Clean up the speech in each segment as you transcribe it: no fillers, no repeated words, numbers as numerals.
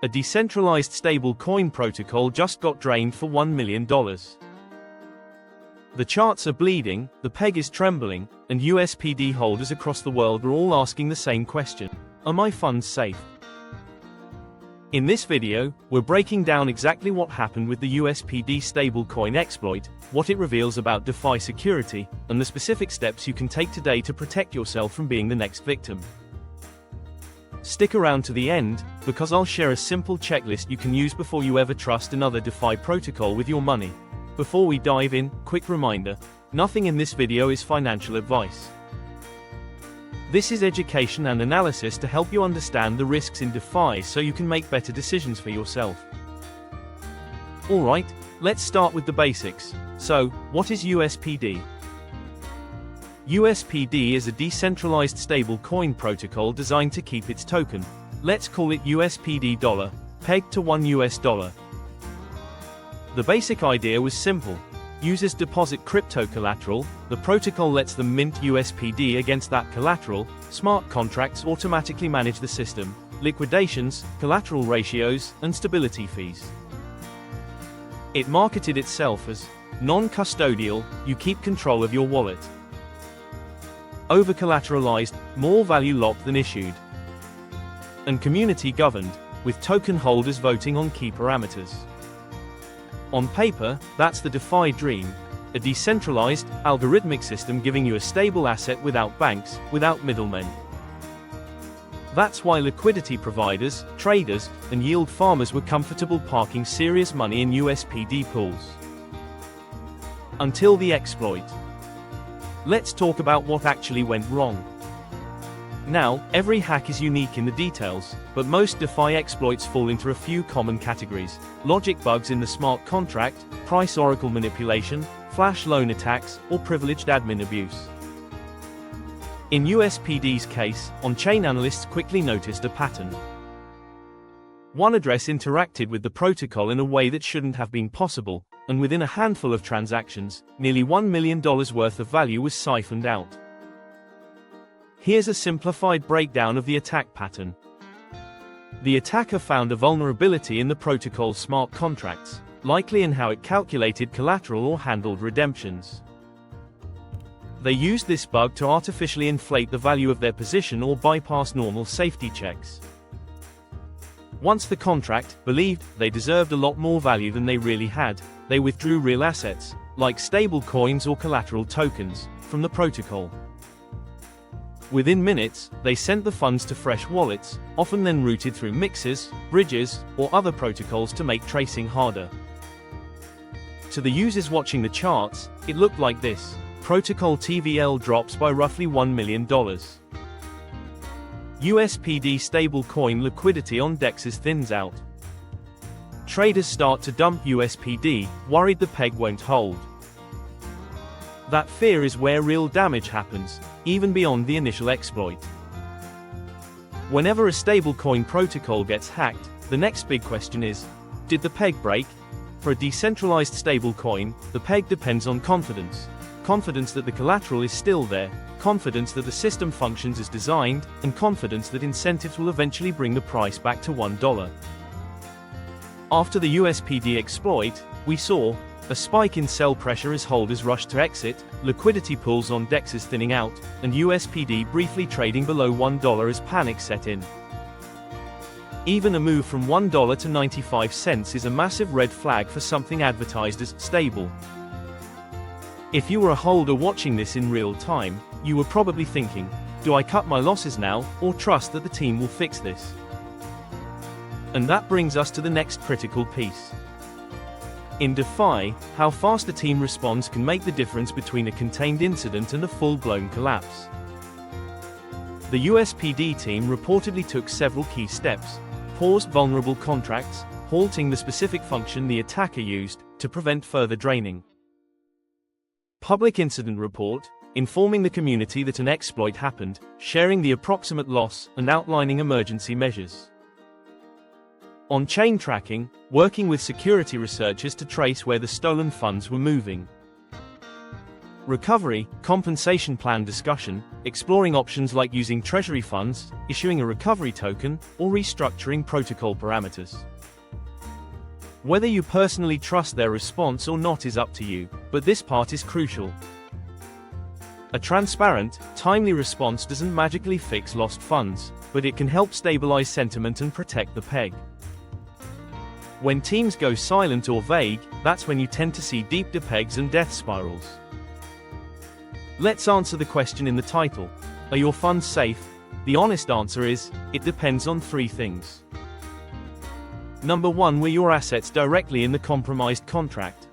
a decentralized stablecoin protocol just got drained for $1 million. The charts are bleeding, the peg is trembling, and USPD holders across the world are all asking the same question: are my funds safe? In this video, we're breaking down exactly what happened with the USPD stablecoin exploit, what it reveals about DeFi security, and the specific steps you can take today to protect yourself from being the next victim. Stick around to the end, because I'll share a simple checklist you can use before you ever trust another DeFi protocol with your money. Before we dive in, quick reminder: nothing in this video is financial advice. This is education and analysis to help you understand the risks in DeFi so you can make better decisions for yourself. Alright, let's start with the basics. So, what is USPD? USPD is a decentralized stablecoin protocol designed to keep its token, let's call it USPD dollar, pegged to $1. The basic idea was simple. Users deposit crypto collateral, the protocol lets them mint USPD against that collateral, smart contracts automatically manage the system, liquidations, collateral ratios, and stability fees. It marketed itself as non-custodial, you keep control of your wallet. Over-collateralized, more value locked than issued. And community governed, with token holders voting on key parameters. On paper, that's the DeFi dream: a decentralized, algorithmic system giving you a stable asset without banks, without middlemen. That's why liquidity providers, traders, and yield farmers were comfortable parking serious money in USPD pools. Until the exploit. Let's talk about what actually went wrong. Now, every hack is unique in the details, but most DeFi exploits fall into a few common categories: logic bugs in the smart contract, price oracle manipulation, flash loan attacks, or privileged admin abuse. In USPD's case, on-chain analysts quickly noticed a pattern. One address interacted with the protocol in a way that shouldn't have been possible, and within a handful of transactions, nearly $1 million worth of value was siphoned out. Here's a simplified breakdown of the attack pattern. The attacker found a vulnerability in the protocol's smart contracts, likely in how it calculated collateral or handled redemptions. They used this bug to artificially inflate the value of their position or bypass normal safety checks. Once the contract believed they deserved a lot more value than they really had, they withdrew real assets, like stablecoins or collateral tokens, from the protocol. Within minutes, they sent the funds to fresh wallets, often then routed through mixers, bridges, or other protocols to make tracing harder. To the users watching the charts, it looked like this: protocol TVL drops by roughly $1 million. USPD stablecoin liquidity on DEXs thins out. Traders start to dump USPD, worried the peg won't hold. That fear is where real damage happens, even beyond the initial exploit. Whenever a stablecoin protocol gets hacked, the next big question is: did the peg break? For a decentralized stablecoin, the peg depends on confidence. Confidence that the collateral is still there, confidence that the system functions as designed, and confidence that incentives will eventually bring the price back to $1. After the USPD exploit, we saw a spike in sell pressure as holders rushed to exit, liquidity pools on DEXs thinning out, and USPD briefly trading below $1 as panic set in. Even a move from $1 to 95 cents is a massive red flag for something advertised as stable. If you were a holder watching this in real time, you were probably thinking, do I cut my losses now, or trust that the team will fix this? And that brings us to the next critical piece. In DeFi, how fast a team responds can make the difference between a contained incident and a full-blown collapse. The USPD team reportedly took several key steps: paused vulnerable contracts, halting the specific function the attacker used, to prevent further draining. Public incident report, informing the community that an exploit happened, sharing the approximate loss, and outlining emergency measures. On-chain tracking, working with security researchers to trace where the stolen funds were moving. Recovery, compensation plan discussion, exploring options like using treasury funds, issuing a recovery token, or restructuring protocol parameters. Whether you personally trust their response or not is up to you, but this part is crucial. A transparent, timely response doesn't magically fix lost funds, but it can help stabilize sentiment and protect the peg. When teams go silent or vague, that's when you tend to see deep depegs and death spirals. Let's answer the question in the title. Are your funds safe? The honest answer is, it depends on three things. Number 1, were your assets directly in the compromised contract?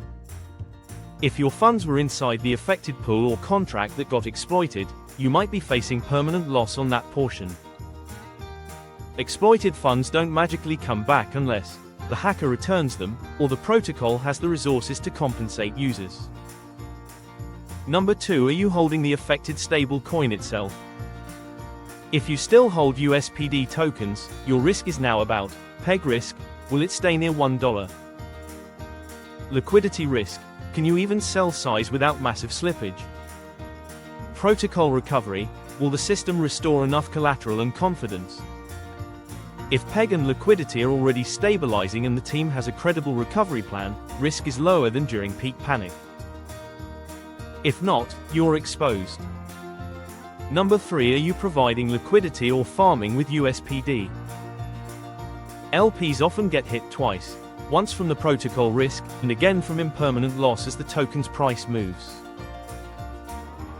If your funds were inside the affected pool or contract that got exploited, you might be facing permanent loss on that portion. Exploited funds don't magically come back unless the hacker returns them, or the protocol has the resources to compensate users. Number 2, are you holding the affected stablecoin itself? If you still hold USPD tokens, your risk is now about peg risk. Will it stay near $1? Liquidity risk. Can you even sell size without massive slippage? Protocol recovery. Will the system restore enough collateral and confidence? If peg and liquidity are already stabilizing and the team has a credible recovery plan, risk is lower than during peak panic. If not, you're exposed. Number 3, are you providing liquidity or farming with USPD? LPs often get hit twice, once from the protocol risk, and again from impermanent loss as the token's price moves.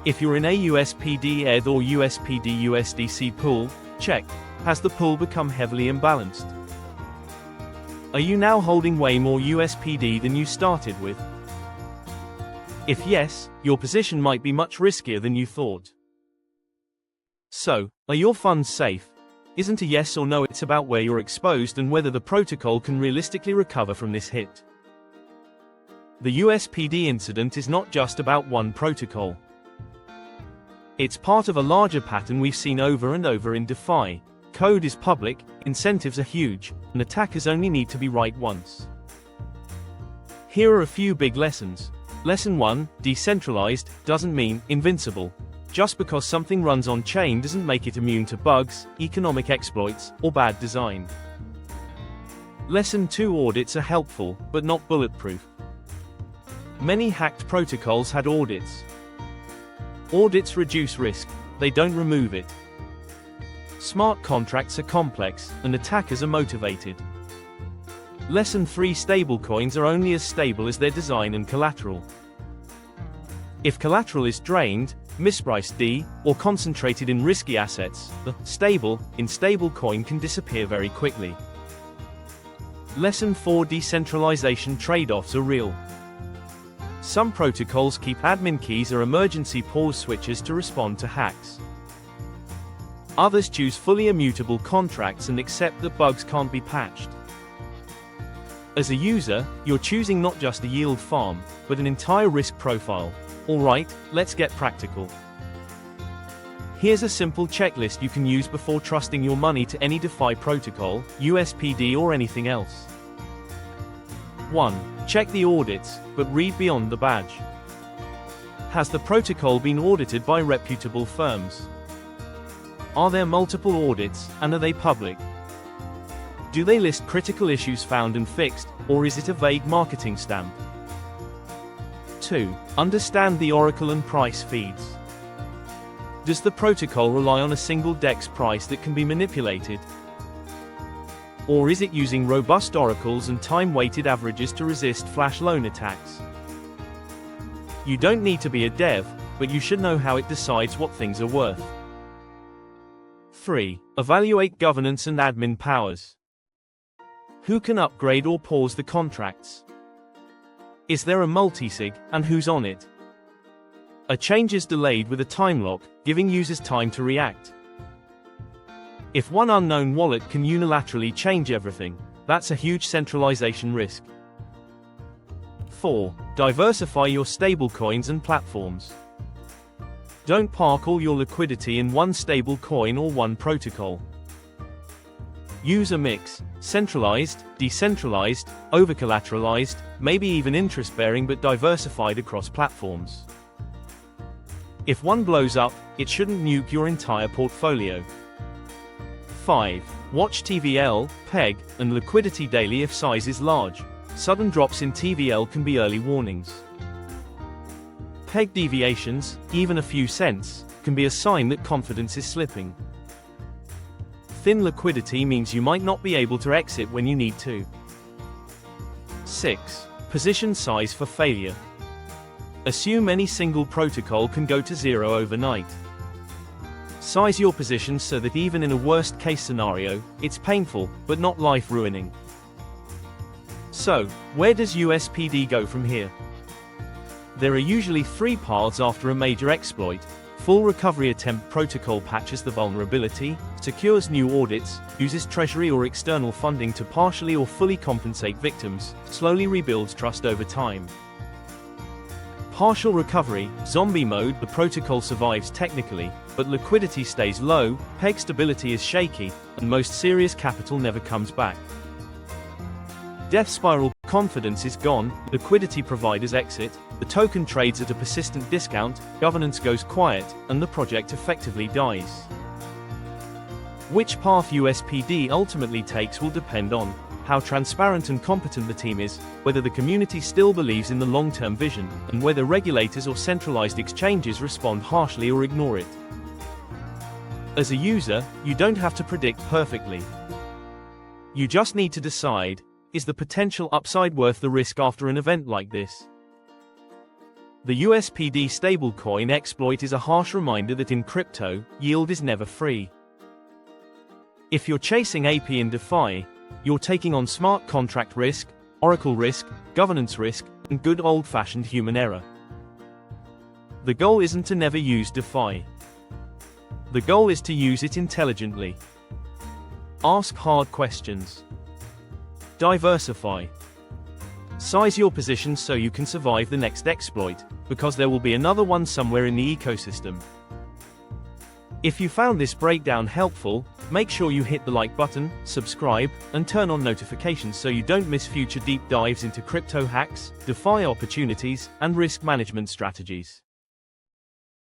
If you're in a USPD ETH or USPD USDC pool, check. Has the pool become heavily imbalanced? Are you now holding way more USPD than you started with? If yes, your position might be much riskier than you thought. So, are your funds safe? Isn't a yes or no, it's about where you're exposed and whether the protocol can realistically recover from this hit. The USPD incident is not just about one protocol. It's part of a larger pattern we've seen over and over in DeFi. Code is public, incentives are huge, and attackers only need to be right once. Here are a few big lessons. Lesson 1, decentralized doesn't mean invincible. Just because something runs on-chain doesn't make it immune to bugs, economic exploits, or bad design. Lesson 2, audits are helpful, but not bulletproof. Many hacked protocols had audits. Audits reduce risk, they don't remove it. Smart contracts are complex, and attackers are motivated. Lesson 3, stablecoins are only as stable as their design and collateral. If collateral is drained, mispriced or concentrated in risky assets, the stable in stablecoin can disappear very quickly. Lesson 4, decentralization trade-offs are real. Some protocols keep admin keys or emergency pause switches to respond to hacks. Others choose fully immutable contracts and accept that bugs can't be patched. As a user, you're choosing not just a yield farm, but an entire risk profile. Alright, let's get practical. Here's a simple checklist you can use before trusting your money to any DeFi protocol, USPD or anything else. 1. Check the audits, but read beyond the badge. Has the protocol been audited by reputable firms? Are there multiple audits, and are they public? Do they list critical issues found and fixed, or is it a vague marketing stamp? 2. Understand the oracle and price feeds. Does the protocol rely on a single DEX price that can be manipulated? Or is it using robust oracles and time-weighted averages to resist flash loan attacks? You don't need to be a dev, but you should know how it decides what things are worth. 3. Evaluate governance and admin powers. Who can upgrade or pause the contracts? Is there a multisig, and who's on it? Are changes delayed with a time lock, giving users time to react? If one unknown wallet can unilaterally change everything, that's a huge centralization risk. 4. Diversify your stablecoins and platforms. Don't park all your liquidity in one stablecoin or one protocol. Use a mix, centralized, decentralized, over-collateralized, maybe even interest-bearing but diversified across platforms. If one blows up, it shouldn't nuke your entire portfolio. 5. Watch TVL, PEG, and liquidity daily if size is large. Sudden drops in TVL can be early warnings. PEG deviations, even a few cents, can be a sign that confidence is slipping. Thin liquidity means you might not be able to exit when you need to. 6. Position size for failure. Assume any single protocol can go to zero overnight. Size your position so that even in a worst-case scenario, it's painful, but not life-ruining. So, where does USPD go from here? There are usually 3 paths after a major exploit. Full recovery attempt: protocol patches the vulnerability, secures new audits, uses treasury or external funding to partially or fully compensate victims, slowly rebuilds trust over time. Partial recovery, zombie mode: the protocol survives technically, but liquidity stays low, PEG stability is shaky, and most serious capital never comes back. Death spiral: confidence is gone, liquidity providers exit, the token trades at a persistent discount, governance goes quiet, and the project effectively dies. Which path USPD ultimately takes will depend on how transparent and competent the team is, whether the community still believes in the long-term vision, and whether regulators or centralized exchanges respond harshly or ignore it. As a user, you don't have to predict perfectly. You just need to decide, is the potential upside worth the risk after an event like this? The USPD stablecoin exploit is a harsh reminder that in crypto, yield is never free. If you're chasing AP in DeFi, you're taking on smart contract risk, oracle risk, governance risk, and good old-fashioned human error. The goal isn't to never use DeFi. The goal is to use it intelligently. Ask hard questions. Diversify. Size your position so you can survive the next exploit, because there will be another one somewhere in the ecosystem. If you found this breakdown helpful, make sure you hit the like button, subscribe, and turn on notifications so you don't miss future deep dives into crypto hacks, DeFi opportunities, and risk management strategies.